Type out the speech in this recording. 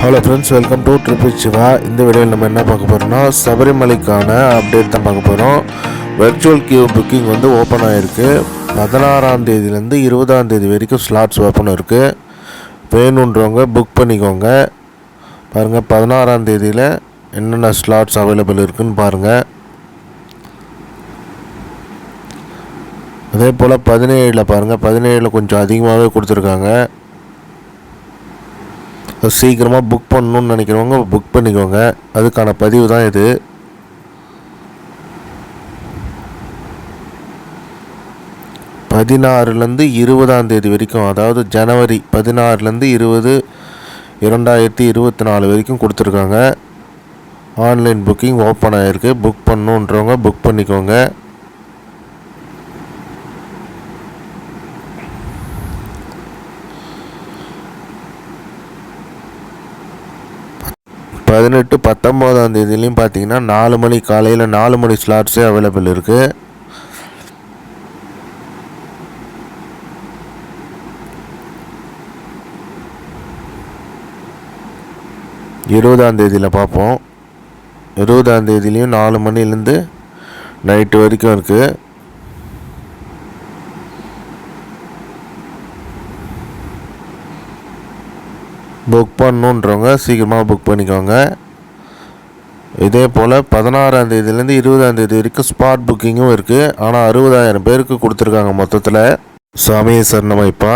Hello friends, welcome to triple Shiva. இந்த வீடியோவில் நம்ம என்ன பார்க்க போகிறோம்னா சபரிமலைக்கான அப்டேட் தான் பார்க்க போகிறோம். வெர்ச்சுவல் கியூ புக்கிங் வந்து ஓப்பன் ஆகிருக்கு. 16ஆம் தேதியிலேருந்து 20ஆம் தேதி வரைக்கும் ஸ்லாட்ஸ் ஓப்பன் இருக்குது. வேணுன்றவங்க புக் பண்ணிக்கோங்க. பாருங்கள், 16ஆம் தேதியில் என்னென்ன ஸ்லாட்ஸ் அவைலபிள் இருக்குதுன்னு பாருங்கள். அதே போல் 17 பாருங்கள், 17 கொஞ்சம் அதிகமாகவே கொடுத்துருக்காங்க. சீக்கிரமாக புக் பண்ணணுன்னு நினைக்கிறவங்க புக் பண்ணிக்கோங்க. அதுக்கான பதிவு தான் இது. பதினாறுலேருந்து 20ஆம் தேதி வரைக்கும், அதாவது ஜனவரி 16லேருந்து 20 2024 வரைக்கும் கொடுத்துருக்காங்க. ஆன்லைன் புக்கிங் ஓப்பன் ஆகிருக்கு. புக் பண்ணணுன்றவங்க புக் பண்ணிக்கோங்க. பதினெட்டு 19ஆம் தேதியிலையும் பார்த்தீங்கன்னா 4 மணி காலையில் 4 மணி ஸ்லாட்ஸே அவைலபிள் இருக்குது. இருபதாம் தேதியில் பார்ப்போம். 20ஆம் தேதியிலையும் 4 மணிலேருந்து நைட்டு வரைக்கும் இருக்குது. புக் பண்ணணுன்றவங்க சீக்கிரமாக புக் பண்ணிக்கோங்க. இதே போல் 16ஆம் தேதியிலேருந்து 20ஆம் தேதி வரைக்கும் ஸ்பாட் புக்கிங்கும் இருக்குது. ஆனால் 60,000 பேருக்கு கொடுத்துருக்காங்க மொத்தத்தில். சாமியை சரணமைப்பா.